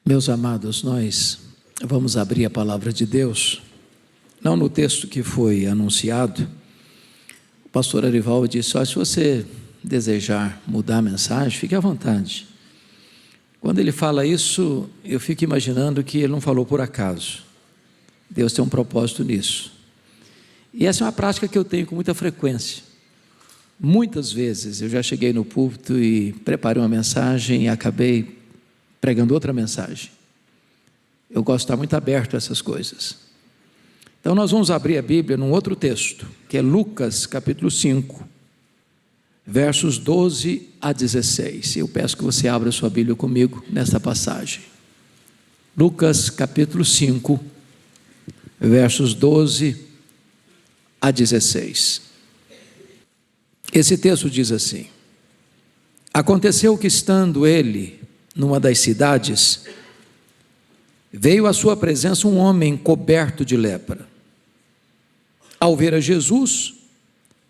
Meus amados, nós vamos abrir a palavra de Deus, não no texto que foi anunciado. O pastor Arivaldo disse: se você desejar mudar a mensagem, fique à vontade. Quando ele fala isso, eu fico imaginando que ele não falou por acaso. Deus tem um propósito nisso. E essa é uma prática que eu tenho com muita frequência. Muitas vezes eu já cheguei no púlpito e preparei uma mensagem e acabei pregando outra mensagem. Eu gosto de estar muito aberto a essas coisas. Então nós vamos abrir a Bíblia num outro texto, que é Lucas capítulo 5, versos 12 a 16. Eu peço que você abra sua Bíblia comigo nesta passagem. Lucas capítulo 5, versos 12 a 16. Esse texto diz assim: aconteceu que, estando ele numa das cidades, veio à sua presença um homem coberto de lepra. Ao ver a Jesus,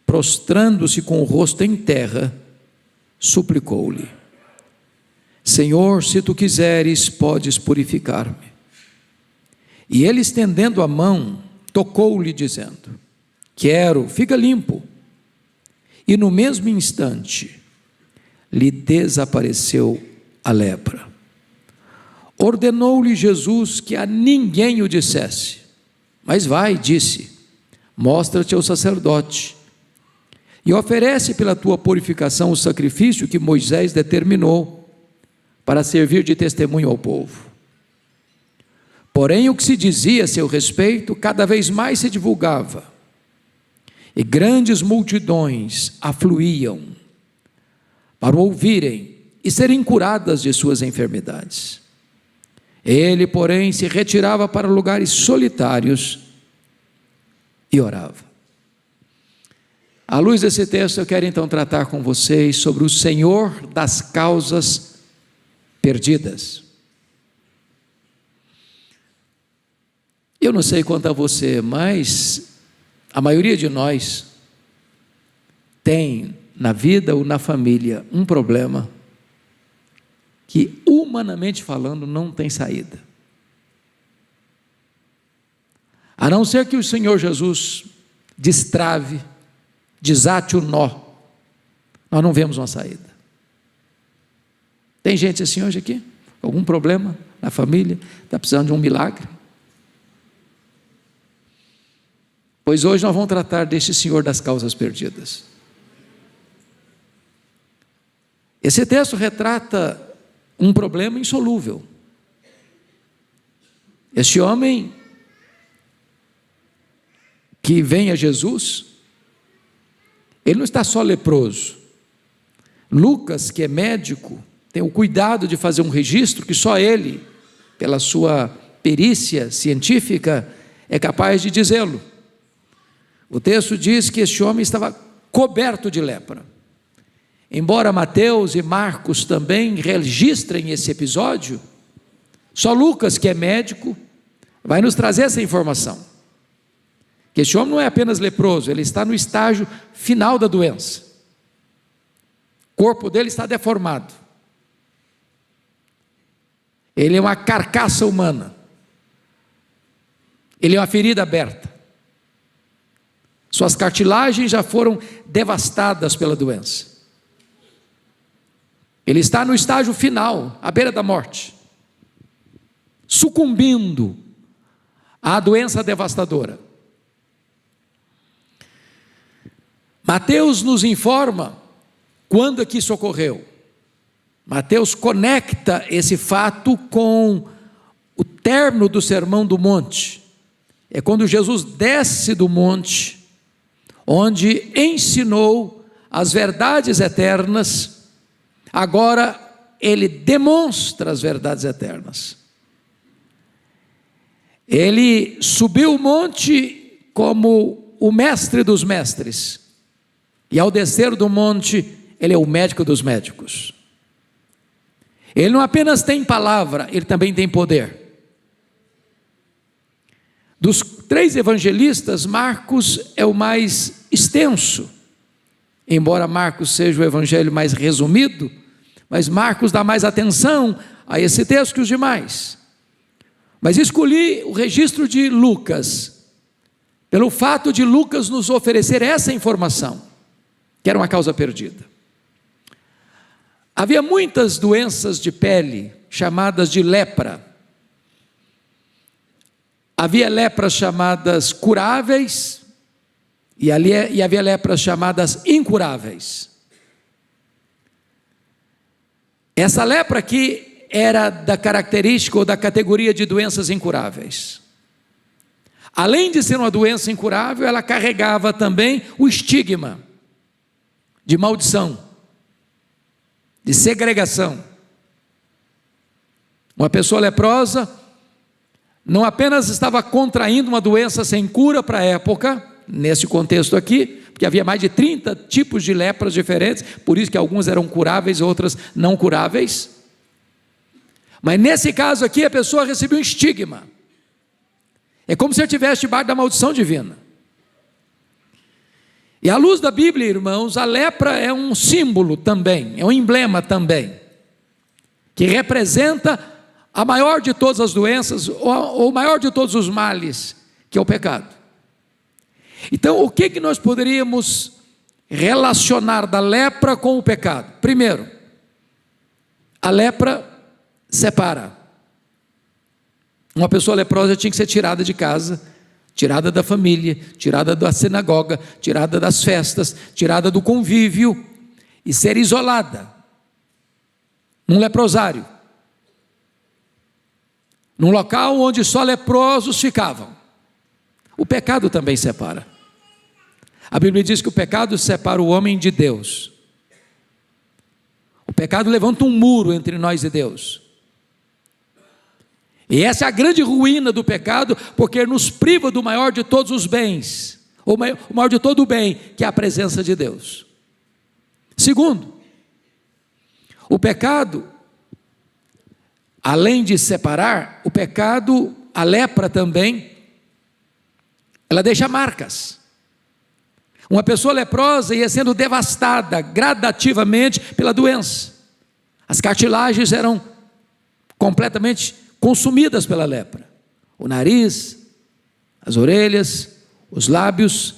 prostrando-se com o rosto em terra, suplicou-lhe: Senhor, se tu quiseres, podes purificar-me. E ele, estendendo a mão, tocou-lhe, dizendo: quero, fica limpo. E no mesmo instante lhe desapareceu a lepra. Ordenou-lhe Jesus que a ninguém o dissesse, mas vai, disse, mostra-te ao sacerdote e oferece pela tua purificação o sacrifício que Moisés determinou para servir de testemunho ao povo. Porém, o que se dizia a seu respeito cada vez mais se divulgava, e grandes multidões afluíam para o ouvirem e serem curadas de suas enfermidades. Ele, porém, se retirava para lugares solitários e orava. À luz desse texto, eu quero então tratar com vocês sobre o Senhor das causas perdidas. Eu não sei quanto a você, mas a maioria de nós tem na vida ou na família um problema que, humanamente falando, não tem saída. A não ser que o Senhor Jesus destrave, desate o nó, nós não vemos uma saída. Tem gente assim hoje aqui, algum problema na família, está precisando de um milagre? Pois hoje nós vamos tratar deste Senhor das causas perdidas. Esse texto retrata um problema insolúvel. Este homem que vem a Jesus, ele não está só leproso. Lucas, que é médico, tem o cuidado de fazer um registro que só ele, pela sua perícia científica, é capaz de dizê-lo. O texto diz que este homem estava coberto de lepra. Embora Mateus e Marcos também registrem esse episódio, só Lucas, que é médico, vai nos trazer essa informação. Que este homem não é apenas leproso, ele está no estágio final da doença. O corpo dele está deformado. Ele é uma carcaça humana. Ele é uma ferida aberta. Suas cartilagens já foram devastadas pela doença. Ele está no estágio final, à beira da morte, sucumbindo à doença devastadora. Mateus nos informa quando é que isso ocorreu. Mateus conecta esse fato com o término do Sermão do Monte. É quando Jesus desce do monte, onde ensinou as verdades eternas. Agora ele demonstra as verdades eternas. Ele subiu o monte como o mestre dos mestres, e ao descer do monte, ele é o médico dos médicos. Ele não apenas tem palavra, ele também tem poder. Dos 3 evangelistas, Marcos é o mais extenso. Embora Marcos seja o evangelho mais resumido, mas Marcos dá mais atenção a esse texto que os demais. Mas escolhi o registro de Lucas, pelo fato de Lucas nos oferecer essa informação, que era uma causa perdida. Havia muitas doenças de pele, chamadas de lepra. Havia lepras chamadas curáveis, e havia lepras chamadas incuráveis. Essa lepra aqui era da característica ou da categoria de doenças incuráveis. Além de ser uma doença incurável, ela carregava também o estigma de maldição, de segregação. Uma pessoa leprosa não apenas estava contraindo uma doença sem cura para a época, nesse contexto aqui, porque havia mais de 30 tipos de lepras diferentes, por isso que algumas eram curáveis e outras não curáveis. Mas nesse caso aqui, a pessoa recebeu um estigma. É como se ele estivesse debaixo da maldição divina. E à luz da Bíblia, irmãos, a lepra é um símbolo também, é um emblema também, que representa a maior de todas as doenças, ou o maior de todos os males, que é o pecado. Então, o que nós poderíamos relacionar da lepra com o pecado? Primeiro, a lepra separa. Uma pessoa leprosa tinha que ser tirada de casa, tirada da família, tirada da sinagoga, tirada das festas, tirada do convívio e ser isolada num leprosário, num local onde só leprosos ficavam. O pecado também separa. A Bíblia diz que o pecado separa o homem de Deus. O pecado levanta um muro entre nós e Deus. E essa é a grande ruína do pecado, porque nos priva do maior de todos os bens, ou o maior de todo o bem, que é a presença de Deus. Segundo, o pecado, além de separar, o pecado, a lepra também, ela deixa marcas. Uma pessoa leprosa ia sendo devastada gradativamente pela doença. As cartilagens eram completamente consumidas pela lepra. O nariz, as orelhas, os lábios,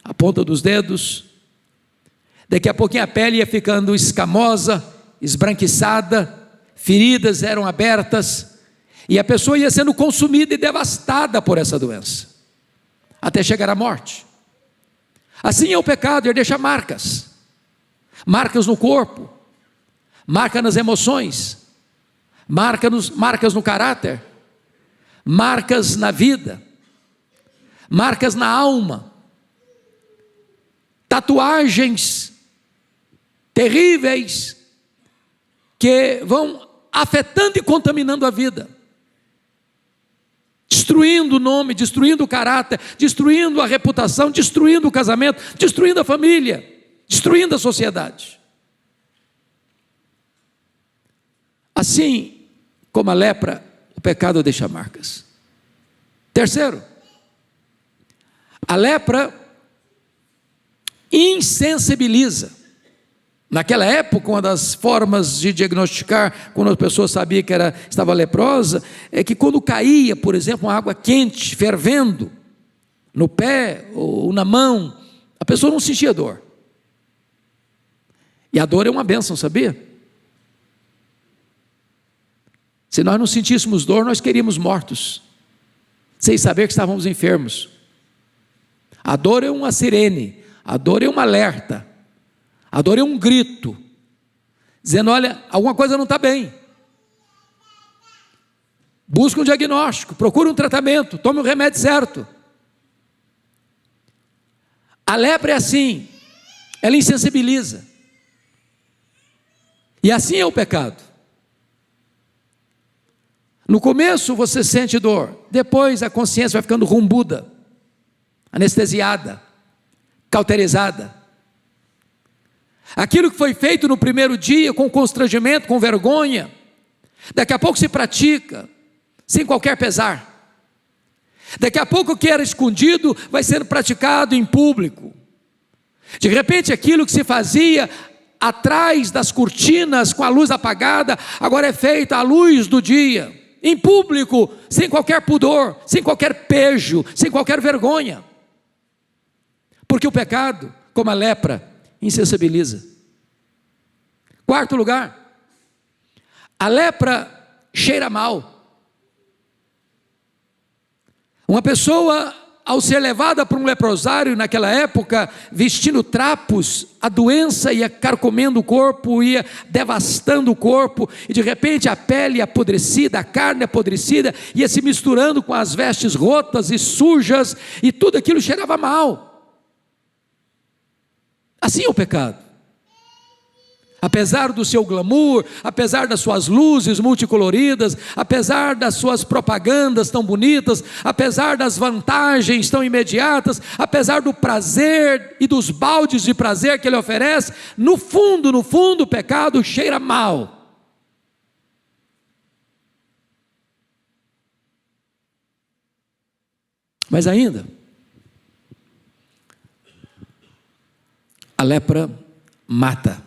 a ponta dos dedos. Daqui a pouquinho a pele ia ficando escamosa, esbranquiçada, feridas eram abertas, e a pessoa ia sendo consumida e devastada por essa doença, até chegar à morte. Assim é o pecado, ele deixa marcas. Marcas no corpo, marca nas emoções, marcas no caráter, marcas na vida, marcas na alma, tatuagens terríveis que vão afetando e contaminando a vida, destruindo o nome, destruindo o caráter, destruindo a reputação, destruindo o casamento, destruindo a família, destruindo a sociedade. Assim como a lepra, o pecado deixa marcas. Terceiro, a lepra insensibiliza. Naquela época, uma das formas de diagnosticar, quando a pessoa sabia que estava leprosa, é que quando caía, por exemplo, uma água quente, fervendo, no pé ou na mão, a pessoa não sentia dor. E a dor é uma bênção, sabia? Se nós não sentíssemos dor, nós queríamos mortos, sem saber que estávamos enfermos. A dor é uma sirene, a dor é um alerta, a dor é um grito, dizendo: olha, alguma coisa não está bem. Busca um diagnóstico, procura um tratamento, tome o remédio certo. A lepra é assim, ela insensibiliza. E assim é o pecado. No começo você sente dor, depois a consciência vai ficando rumbuda, anestesiada, cauterizada. Aquilo que foi feito no primeiro dia com constrangimento, com vergonha, daqui a pouco se pratica sem qualquer pesar. Daqui a pouco o que era escondido vai sendo praticado em público. De repente aquilo que se fazia atrás das cortinas, com a luz apagada, agora é feita à luz do dia, em público, sem qualquer pudor, sem qualquer pejo, sem qualquer vergonha. Porque o pecado, como a lepra, insensibiliza. Quarto lugar, a lepra cheira mal. Uma pessoa, ao ser levada para um leprosário naquela época, vestindo trapos, a doença ia carcomendo o corpo, ia devastando o corpo, e de repente a pele apodrecida, a carne apodrecida, ia se misturando com as vestes rotas e sujas, e tudo aquilo cheirava mal. Assim é o pecado. Apesar do seu glamour, apesar das suas luzes multicoloridas, apesar das suas propagandas tão bonitas, apesar das vantagens tão imediatas, apesar do prazer e dos baldes de prazer que ele oferece, no fundo, o pecado cheira mal. Mas ainda, a lepra mata.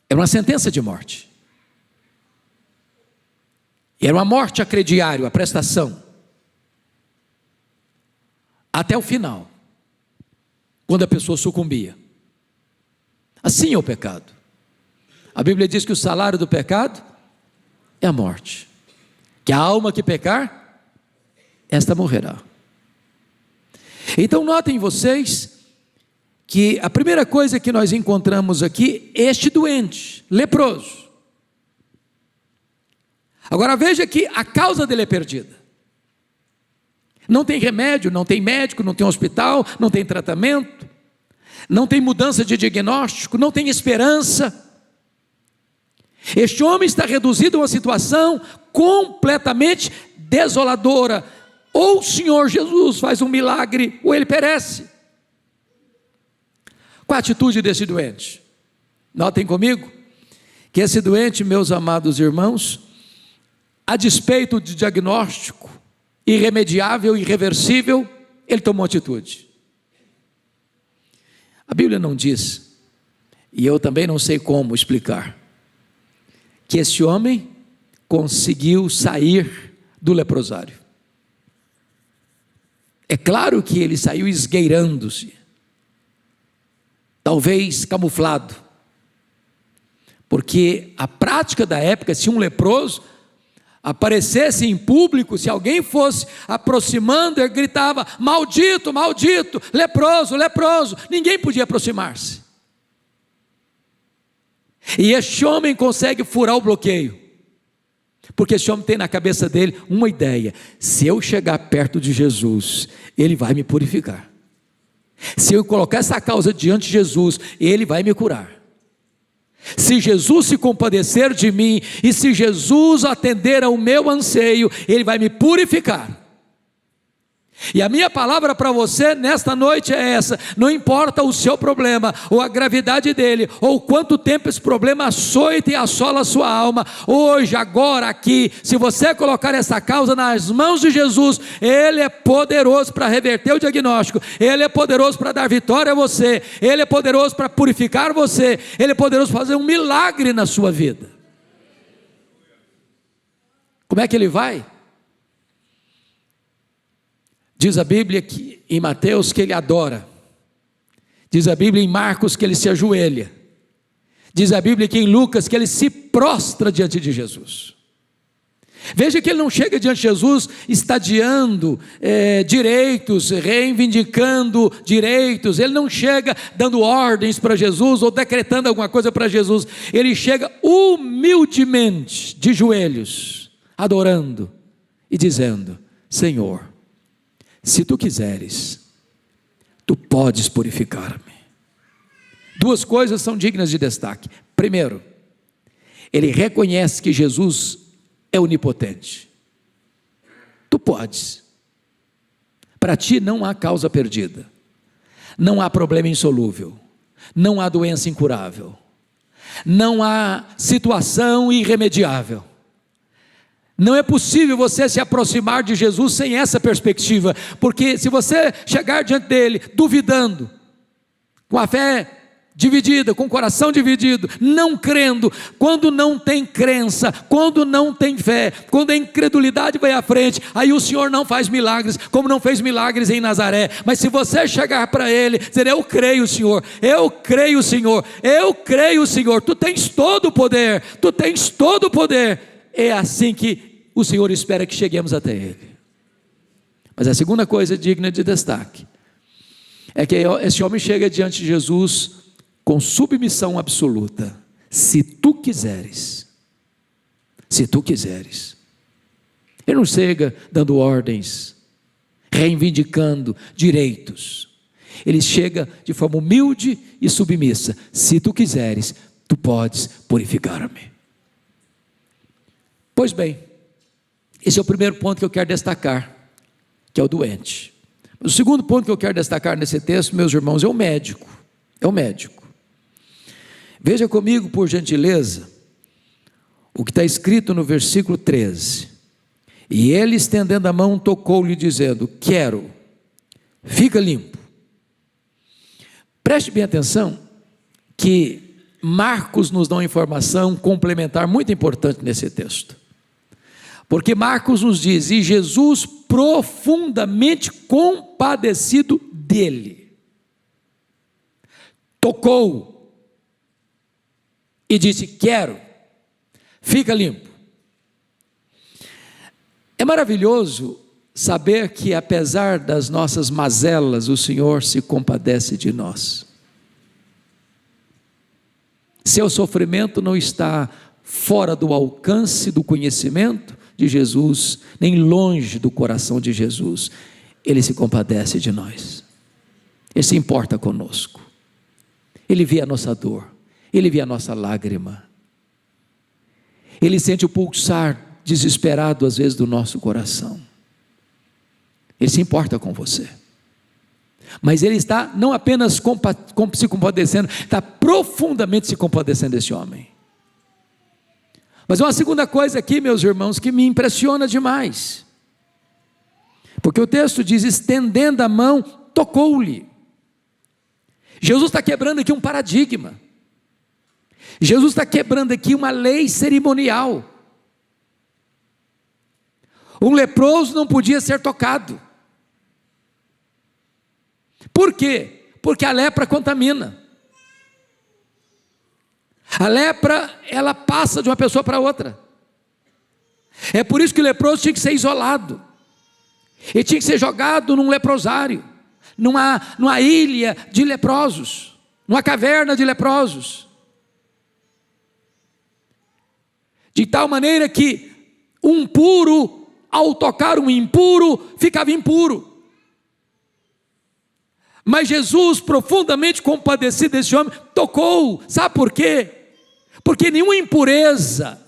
Era uma sentença de morte. E era uma morte a crediário, a prestação. Até o final, quando a pessoa sucumbia. Assim é o pecado. A Bíblia diz que o salário do pecado é a morte. Que a alma que pecar, esta morrerá. Então notem vocês que a primeira coisa que nós encontramos aqui, este doente, leproso. Agora veja que a causa dele é perdida. Não tem remédio, não tem médico, não tem hospital, não tem tratamento, não tem mudança de diagnóstico, não tem esperança. Este homem está reduzido a uma situação completamente desoladora. Ou o Senhor Jesus faz um milagre, ou ele perece. Qual a atitude desse doente? Notem comigo, que esse doente, meus amados irmãos, a despeito de diagnóstico irremediável, irreversível, ele tomou atitude. A Bíblia não diz, e eu também não sei como explicar, que esse homem conseguiu sair do leprosário. É claro que ele saiu esgueirando-se, talvez camuflado, porque a prática da época, se um leproso aparecesse em público, se alguém fosse aproximando, ele gritava: maldito, maldito, leproso, leproso, ninguém podia aproximar-se. E este homem consegue furar o bloqueio, porque esse homem tem na cabeça dele uma ideia: se eu chegar perto de Jesus, ele vai me purificar. Se eu colocar essa causa diante de Jesus, ele vai me curar. Se Jesus se compadecer de mim, e se Jesus atender ao meu anseio, ele vai me purificar. E a minha palavra para você nesta noite é essa: não importa o seu problema, ou a gravidade dele, ou quanto tempo esse problema açoita e assola a sua alma, hoje, agora, aqui, se você colocar essa causa nas mãos de Jesus, ele é poderoso para reverter o diagnóstico, ele é poderoso para dar vitória a você, ele é poderoso para purificar você, ele é poderoso para fazer um milagre na sua vida. Como é que ele vai? Diz a Bíblia que, em Mateus, que ele adora. Diz a Bíblia em Marcos que ele se ajoelha. Diz a Bíblia que em Lucas que ele se prostra diante de Jesus. Veja que ele não chega diante de Jesus estadiando direitos, reivindicando direitos. Ele não chega dando ordens para Jesus ou decretando alguma coisa para Jesus. Ele chega humildemente, de joelhos, adorando e dizendo: Senhor, se tu quiseres, tu podes purificar-me. Duas coisas são dignas de destaque. Primeiro, ele reconhece que Jesus é onipotente. Tu podes. Para ti não há causa perdida, não há problema insolúvel, não há doença incurável, não há situação irremediável. Não é possível você se aproximar de Jesus sem essa perspectiva, porque se você chegar diante dele duvidando, com a fé dividida, com o coração dividido, não crendo, quando não tem crença, quando não tem fé, quando a incredulidade vai à frente, aí o Senhor não faz milagres, como não fez milagres em Nazaré. Mas se você chegar para Ele, dizer: eu creio, Senhor, eu creio, Senhor, eu creio, Senhor, Tu tens todo o poder, Tu tens todo o poder, é assim que o Senhor espera que cheguemos até Ele. Mas a segunda coisa digna de destaque é que esse homem chega diante de Jesus com submissão absoluta. Se tu quiseres, se tu quiseres. Ele não chega dando ordens, reivindicando direitos. Ele chega de forma humilde e submissa. Se tu quiseres, tu podes purificar-me. Pois bem, esse é o primeiro ponto que eu quero destacar, que é o doente. Mas o segundo ponto que eu quero destacar nesse texto, meus irmãos, é o médico. É o médico. Veja comigo, por gentileza, o que está escrito no versículo 13. E ele, estendendo a mão, tocou-lhe, dizendo: quero, fica limpo. Preste bem atenção, que Marcos nos dá uma informação complementar muito importante nesse texto. Porque Marcos nos diz: e Jesus, profundamente compadecido dele, tocou e disse: quero, fica limpo. É maravilhoso saber que, apesar das nossas mazelas, o Senhor se compadece de nós. Seu sofrimento não está fora do alcance do conhecimento de Jesus, nem longe do coração de Jesus. Ele se compadece de nós, Ele se importa conosco, Ele vê a nossa dor, Ele vê a nossa lágrima, Ele sente o pulsar desesperado às vezes do nosso coração. Ele se importa com você, mas Ele está não apenas se compadecendo, está profundamente se compadecendo desse homem. Mas uma segunda coisa aqui, meus irmãos, que me impressiona demais, porque o texto diz: estendendo a mão, tocou-lhe. Jesus está quebrando aqui um paradigma, Jesus está quebrando aqui uma lei cerimonial. Um leproso não podia ser tocado. Por quê? Porque a lepra contamina. A lepra, ela passa de uma pessoa para outra. É por isso que o leproso tinha que ser isolado. Ele tinha que ser jogado num leprosário, numa ilha de leprosos, numa caverna de leprosos. De tal maneira que um puro, ao tocar um impuro, ficava impuro. Mas Jesus, profundamente compadecido desse homem, tocou. Sabe por quê? Porque nenhuma impureza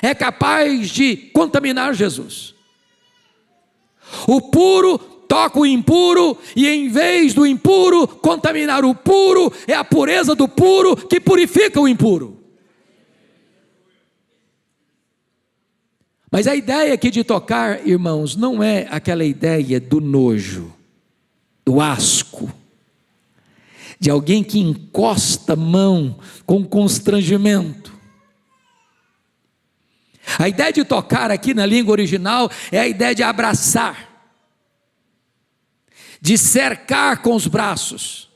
é capaz de contaminar Jesus. O puro toca o impuro, e em vez do impuro contaminar o puro, é a pureza do puro que purifica o impuro. Mas a ideia aqui de tocar, irmãos, não é aquela ideia do nojo, do asco, de alguém que encosta a mão com constrangimento. A ideia de tocar aqui na língua original é a ideia de abraçar, de cercar com os braços.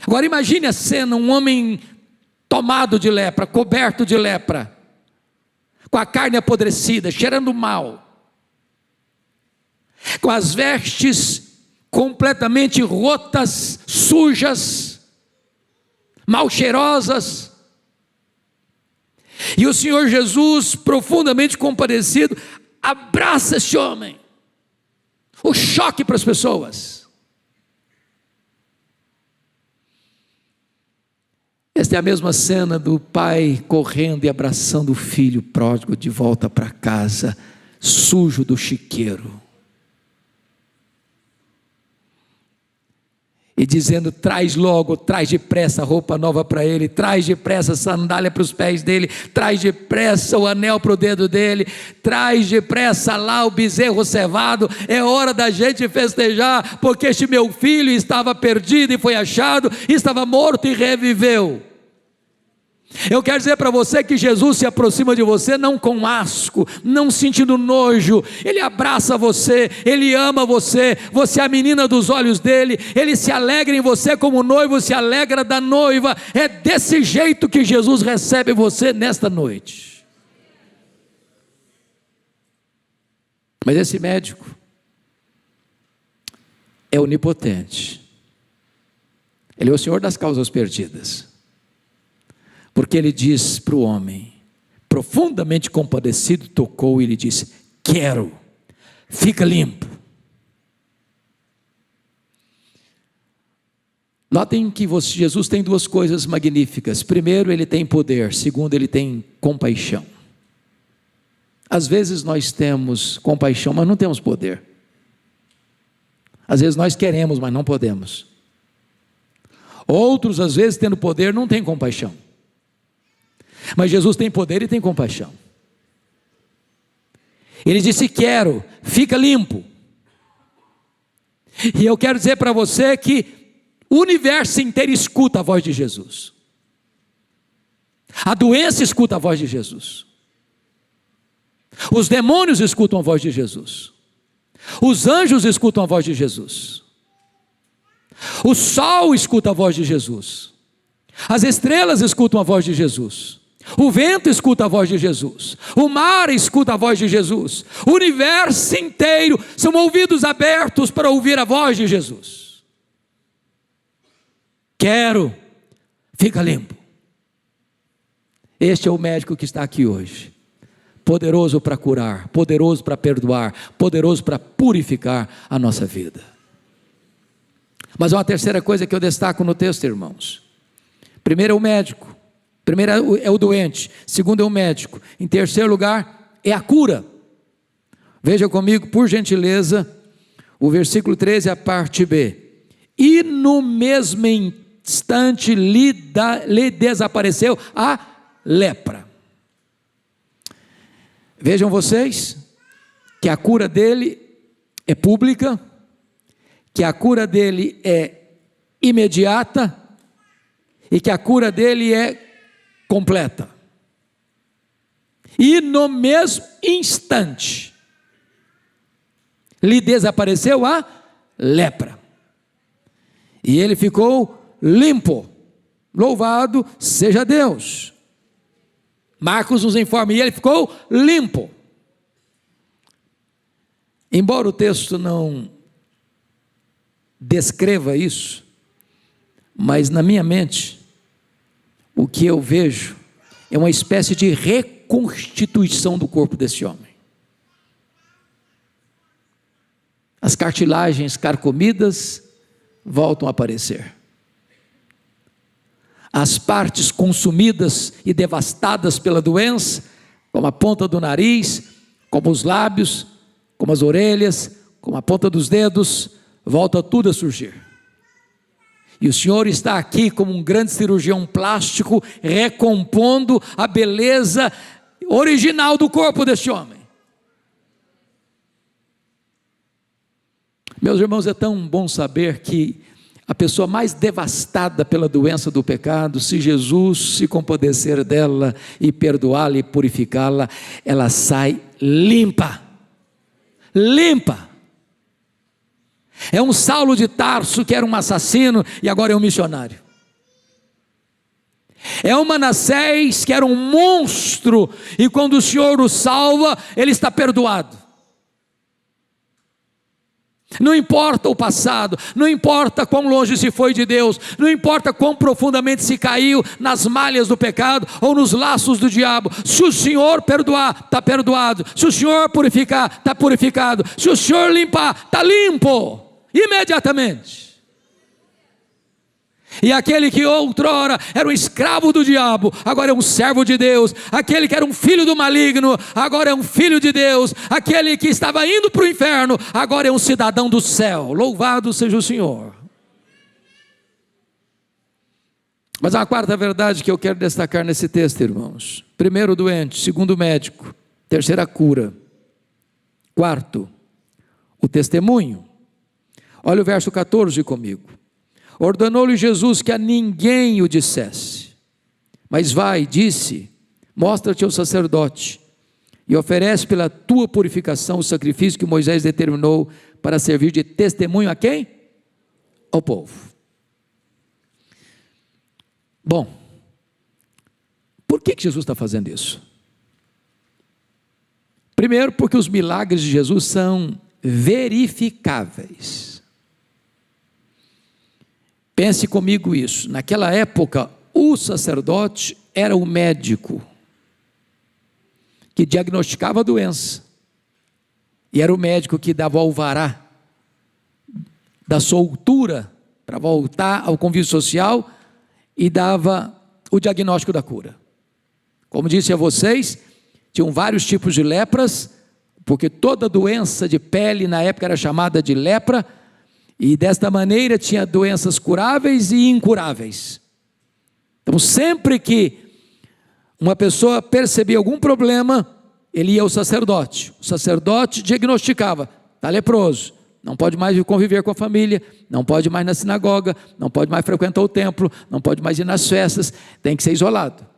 Agora imagine a cena: um homem tomado de lepra, coberto de lepra, com a carne apodrecida, cheirando mal, com as vestes completamente rotas, sujas, mal cheirosas, e o Senhor Jesus, profundamente compadecido, abraça esse homem. O choque para as pessoas. Esta é a mesma cena do pai correndo e abraçando o filho pródigo de volta para casa, sujo do chiqueiro. e dizendo: traz logo, traz depressa roupa nova para ele, traz depressa sandália para os pés dele, traz depressa o anel para o dedo dele, traz depressa lá o bezerro cevado. É hora da gente festejar, porque este meu filho estava perdido e foi achado, estava morto e reviveu. Eu quero dizer para você que Jesus se aproxima de você não com asco, não sentindo nojo. Ele abraça você, Ele ama você, você é a menina dos olhos dele, Ele se alegra em você como o noivo se alegra da noiva. É desse jeito que Jesus recebe você nesta noite. Mas esse médico é onipotente, Ele é o Senhor das causas perdidas. Porque ele diz para o homem, profundamente compadecido, tocou e lhe disse: quero, fica limpo. Notem que Jesus tem duas coisas magníficas. Primeiro, ele tem poder. Segundo, ele tem compaixão. Às vezes nós temos compaixão, mas não temos poder. Às vezes nós queremos, mas não podemos. Outros, às vezes, tendo poder, não têm compaixão. Mas Jesus tem poder e tem compaixão. Ele disse: quero, fica limpo. E eu quero dizer para você que o universo inteiro escuta a voz de Jesus. A doença escuta a voz de Jesus. Os demônios escutam a voz de Jesus. Os anjos escutam a voz de Jesus. O sol escuta a voz de Jesus. As estrelas escutam a voz de Jesus. O vento escuta a voz de Jesus, o mar escuta a voz de Jesus, o universo inteiro são ouvidos abertos para ouvir a voz de Jesus. Quero, fica limpo. Este é o médico que está aqui hoje, poderoso para curar, poderoso para perdoar, poderoso para purificar a nossa vida. Mas há uma terceira coisa que eu destaco no texto, irmãos. Primeiro é o médico. Primeiro é o doente, segundo é o médico, em terceiro lugar é a cura. Veja comigo, por gentileza, o versículo 13, a parte B. E no mesmo instante lhe desapareceu a lepra. Vejam vocês, que a cura dele é pública, que a cura dele é imediata, e que a cura dele é completa. E no mesmo instante lhe desapareceu a lepra, e ele ficou limpo. Louvado seja Deus. Marcos nos informa, e ele ficou limpo. Embora o texto não descreva isso, mas na minha mente o que eu vejo é uma espécie de reconstituição do corpo desse homem. As cartilagens carcomidas voltam a aparecer. As partes consumidas e devastadas pela doença, como a ponta do nariz, como os lábios, como as orelhas, como a ponta dos dedos, volta tudo a surgir. E o Senhor está aqui como um grande cirurgião plástico, recompondo a beleza original do corpo deste homem. Meus irmãos, é tão bom saber que a pessoa mais devastada pela doença do pecado, se Jesus se compadecer dela e perdoá-la e purificá-la, ela sai limpa. Limpa. É um Saulo de Tarso que era um assassino e agora é um missionário. É um Manassés que era um monstro e quando o Senhor o salva, ele está perdoado. Não importa o passado, não importa quão longe se foi de Deus, não importa quão profundamente se caiu nas malhas do pecado ou nos laços do diabo. Se o Senhor perdoar, está perdoado. Se o Senhor purificar, está purificado. Se o Senhor limpar, está limpo. Imediatamente. E aquele que outrora era um escravo do diabo, agora é um servo de Deus. Aquele que era um filho do maligno, agora é um filho de Deus. Aquele que estava indo para o inferno, agora é um cidadão do céu. Louvado seja o Senhor. Mas há uma quarta verdade que eu quero destacar nesse texto, irmãos. Primeiro, o doente. Segundo, o médico. Terceira, a cura. Quarto, o testemunho. Olha o verso 14 comigo. Ordenou-lhe Jesus que a ninguém o dissesse. Mas vai, disse, mostra-te ao sacerdote e oferece pela tua purificação o sacrifício que Moisés determinou para servir de testemunho a quem? Ao povo. Bom, por que Jesus está fazendo isso? Primeiro, porque os milagres de Jesus são verificáveis. Pense comigo isso. Naquela época, o sacerdote era o médico que diagnosticava a doença. E era o médico que dava o alvará da soltura para voltar ao convívio social e dava o diagnóstico da cura. Como disse a vocês, tinham vários tipos de lepras, porque toda doença de pele na época era chamada de lepra, e desta maneira tinha doenças curáveis e incuráveis. Então sempre que uma pessoa percebia algum problema, ele ia ao sacerdote. O sacerdote diagnosticava: está leproso, não pode mais conviver com a família, não pode mais na sinagoga, não pode mais frequentar o templo, não pode mais ir nas festas, tem que ser isolado.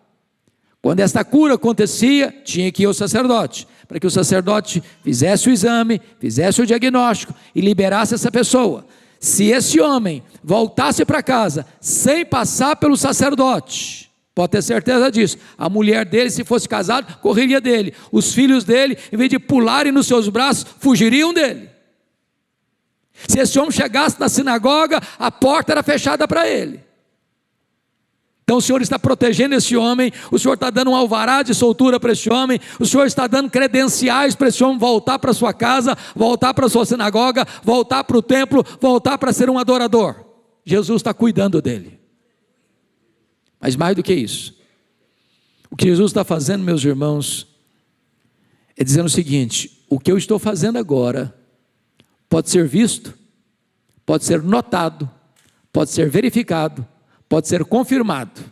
Quando esta cura acontecia, tinha que ir ao sacerdote, para que o sacerdote fizesse o exame, fizesse o diagnóstico e liberasse essa pessoa. Se esse homem voltasse para casa sem passar pelo sacerdote, pode ter certeza disso, a mulher dele, se fosse casado, correria dele, os filhos dele, em vez de pularem nos seus braços, fugiriam dele. Se esse homem chegasse na sinagoga, a porta era fechada para ele. Então o Senhor está protegendo esse homem, o Senhor está dando um alvará de soltura para esse homem, o Senhor está dando credenciais para esse homem voltar para sua casa, voltar para sua sinagoga, voltar para o templo, voltar para ser um adorador. Jesus está cuidando dele. Mas mais do que isso, o que Jesus está fazendo, meus irmãos, é dizendo o seguinte: o que eu estou fazendo agora pode ser visto, pode ser notado, pode ser verificado, pode ser confirmado.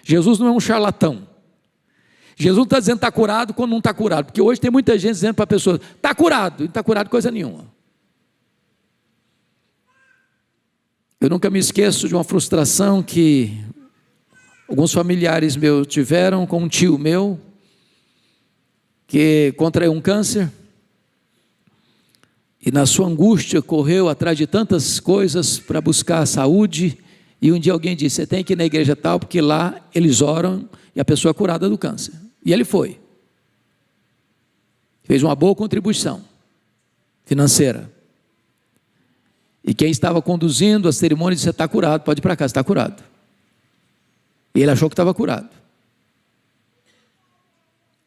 Jesus não é um charlatão. Jesus não está dizendo que está curado quando não está curado, porque hoje tem muita gente dizendo para a pessoa: está curado, e não está curado coisa nenhuma. Eu nunca me esqueço de uma frustração que alguns familiares meus tiveram com um tio meu, que contraiu um câncer, e na sua angústia correu atrás de tantas coisas para buscar a saúde, e um dia alguém disse: você tem que ir na igreja tal, porque lá eles oram e a pessoa é curada do câncer. E ele foi, fez uma boa contribuição financeira, e quem estava conduzindo a cerimônia disse: você está curado, pode ir para casa, está curado. E ele achou que estava curado,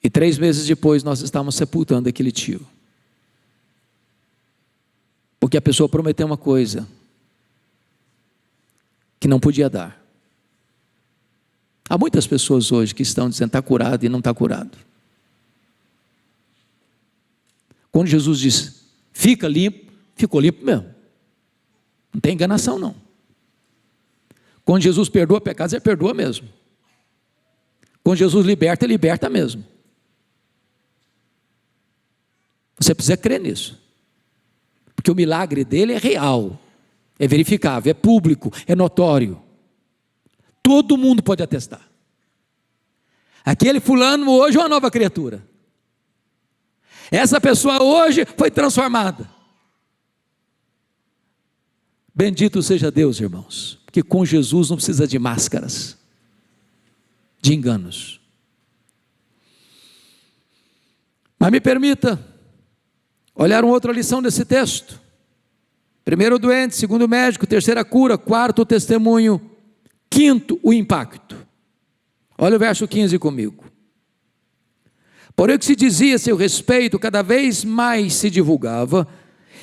e 3 meses depois nós estávamos sepultando aquele tio, porque a pessoa prometeu uma coisa que não podia dar. Há muitas pessoas hoje que estão dizendo: está curado, e não está curado. Quando Jesus disse: fica limpo, ficou limpo mesmo, não tem enganação não. Quando Jesus perdoa pecados, ele perdoa mesmo. Quando Jesus liberta, ele liberta mesmo. Você precisa crer nisso, porque o milagre dele é real, é verificável, é público, é notório. Todo mundo pode atestar. Aquele fulano hoje é uma nova criatura. Essa pessoa hoje foi transformada. Bendito seja Deus, irmãos, porque com Jesus não precisa de máscaras, de enganos. Mas me permita olhar uma outra lição desse texto. Primeiro o doente, segundo o médico, terceira a cura, quarto o testemunho, quinto o impacto. Olha o verso 15 comigo. Porém o que se dizia a seu respeito cada vez mais se divulgava,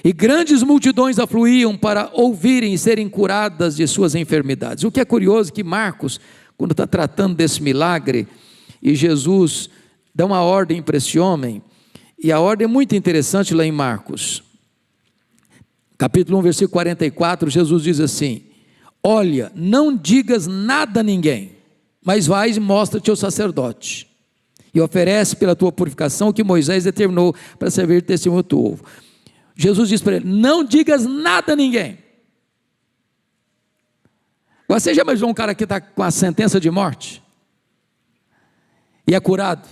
e grandes multidões afluíam para ouvirem e serem curadas de suas enfermidades. O que é curioso é que Marcos, quando está tratando desse milagre, e Jesus dá uma ordem para esse homem, e a ordem é muito interessante lá em Marcos, capítulo 1, versículo 44, Jesus diz assim: olha, não digas nada a ninguém, mas vais e mostra-te ao sacerdote, e oferece pela tua purificação o que Moisés determinou para servir de testemunho ao povo. Jesus disse para ele: não digas nada a ninguém. Você já imaginou um cara que está com a sentença de morte e é curado?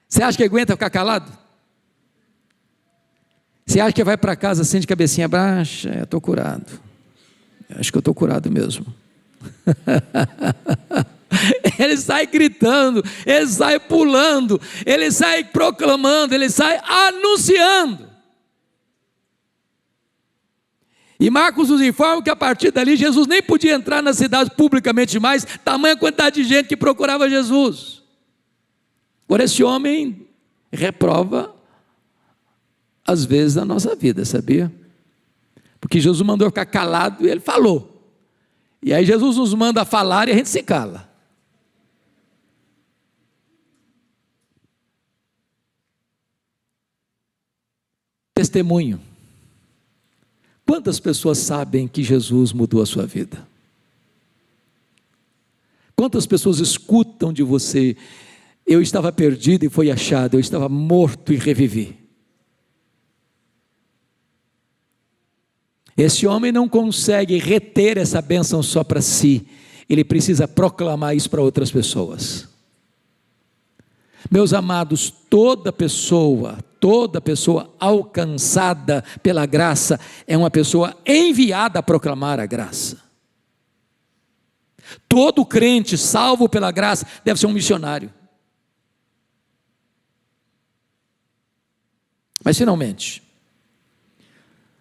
Você acha que aguenta ficar calado? Você acha que vai para casa assim de cabecinha baixa? Estou curado, acho que eu estou curado mesmo. Ele sai gritando, ele sai pulando, ele sai proclamando, ele sai anunciando. E Marcos nos informa que a partir dali Jesus nem podia entrar na cidade publicamente mais, tamanha quantidade de gente que procurava Jesus. Agora esse homem reprova às vezes a nossa vida, sabia? Porque Jesus mandou ficar calado e ele falou. E aí Jesus nos manda falar e a gente se cala. Testemunho. Quantas pessoas sabem que Jesus mudou a sua vida? Quantas pessoas escutam de você: eu estava perdido e foi achado, eu estava morto e revivi. Esse homem não consegue reter essa bênção só para si, ele precisa proclamar isso para outras pessoas. Meus amados, toda pessoa alcançada pela graça é uma pessoa enviada a proclamar a graça. Todo crente salvo pela graça deve ser um missionário. Mas finalmente,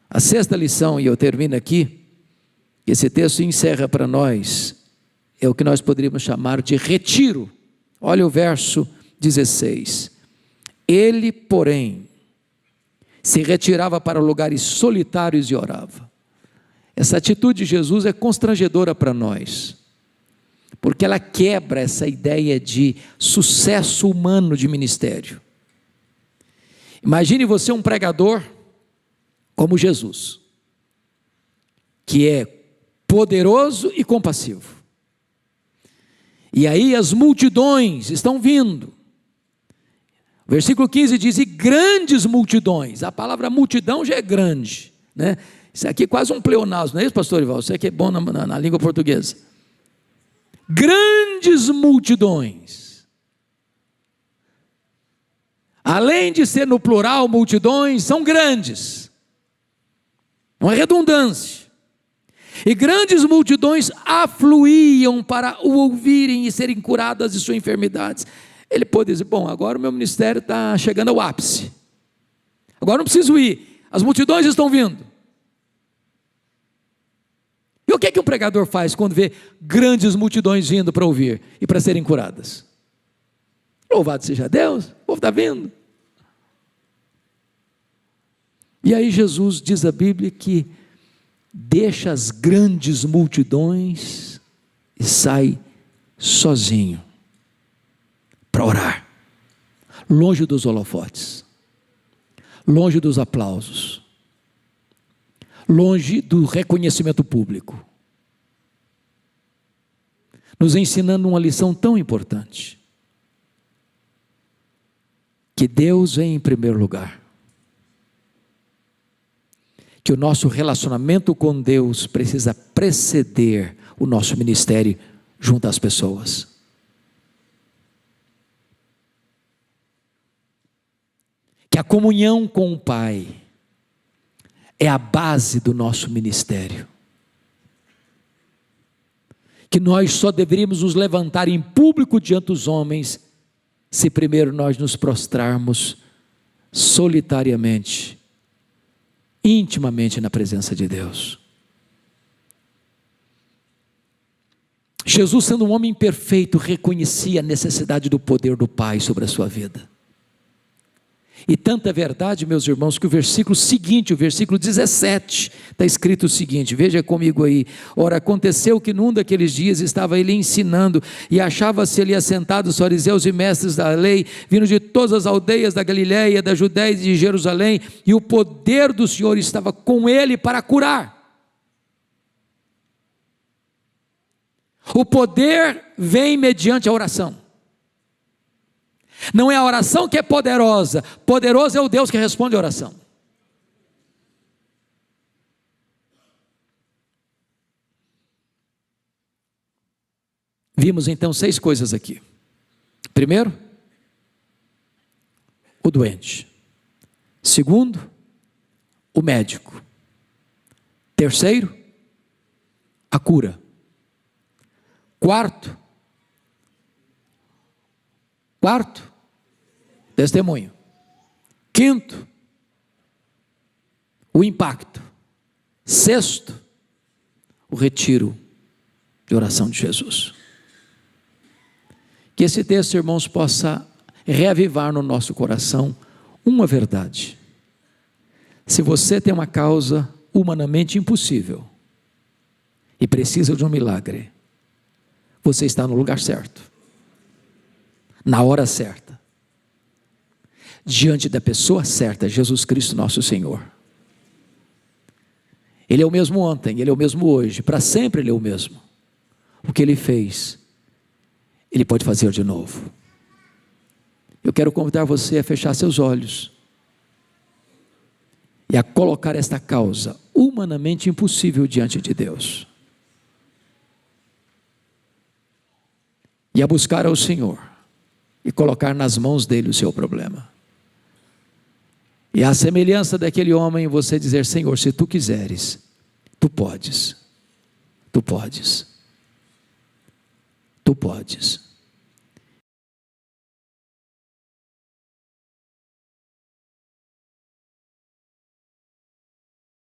a sexta lição, e eu termino aqui, esse texto encerra para nós, é o que nós poderíamos chamar de retiro. Olha o verso 16. Ele, porém, se retirava para lugares solitários e orava. Essa atitude de Jesus é constrangedora para nós, porque ela quebra essa ideia de sucesso humano de ministério. Imagine você um pregador como Jesus, que é poderoso e compassivo, e aí as multidões estão vindo. O versículo 15 diz: e grandes multidões. A palavra multidão já é grande, né? Isso aqui é quase um pleonasmo, não é isso, pastor Ival? Você que é bom na língua portuguesa. Grandes multidões. Além de ser no plural multidões, são grandes. Uma redundância. E grandes multidões afluíam para o ouvirem e serem curadas de suas enfermidades. Ele pode dizer: bom, agora o meu ministério está chegando ao ápice, agora não preciso ir, as multidões estão vindo. E o que é que um pregador faz quando vê grandes multidões vindo para ouvir e para serem curadas? Louvado seja Deus, o povo está vindo. E aí Jesus, diz a Bíblia, que deixa as grandes multidões e sai sozinho para orar, longe dos holofotes, longe dos aplausos, longe do reconhecimento público, nos ensinando uma lição tão importante, que Deus vem em primeiro lugar, que o nosso relacionamento com Deus precisa preceder o nosso ministério junto às pessoas. Que a comunhão com o Pai é a base do nosso ministério. Que nós só deveríamos nos levantar em público diante dos homens, se primeiro nós nos prostrarmos solitariamente, intimamente na presença de Deus. Jesus, sendo um homem perfeito, reconhecia a necessidade do poder do Pai sobre a sua vida. E tanta verdade, meus irmãos, que o versículo seguinte, o versículo 17, está escrito o seguinte, veja comigo aí: ora, aconteceu que num daqueles dias estava ele ensinando, e achava-se ali assentados os fariseus e mestres da lei, vindo de todas as aldeias da Galiléia, da Judéia e de Jerusalém, e o poder do Senhor estava com ele para curar. O poder vem mediante a oração. Não é a oração que é poderosa, poderoso é o Deus que responde a oração. Vimos então 6 coisas aqui. Primeiro, o doente. Segundo, o médico. Terceiro, a cura. Quarto, testemunho. Quinto, o impacto. Sexto, o retiro de oração de Jesus. Que esse texto, irmãos, possa reavivar no nosso coração uma verdade. Se você tem uma causa humanamente impossível e precisa de um milagre, você está no lugar certo, na hora certa, diante da pessoa certa, Jesus Cristo nosso Senhor. Ele é o mesmo ontem, Ele é o mesmo hoje, para sempre Ele é o mesmo. O que Ele fez, Ele pode fazer de novo. Eu quero convidar você a fechar seus olhos e a colocar esta causa humanamente impossível diante de Deus, e a buscar ao Senhor e colocar nas mãos dele o seu problema. E a semelhança daquele homem, você dizer: Senhor, se tu quiseres, tu podes, tu podes, tu podes.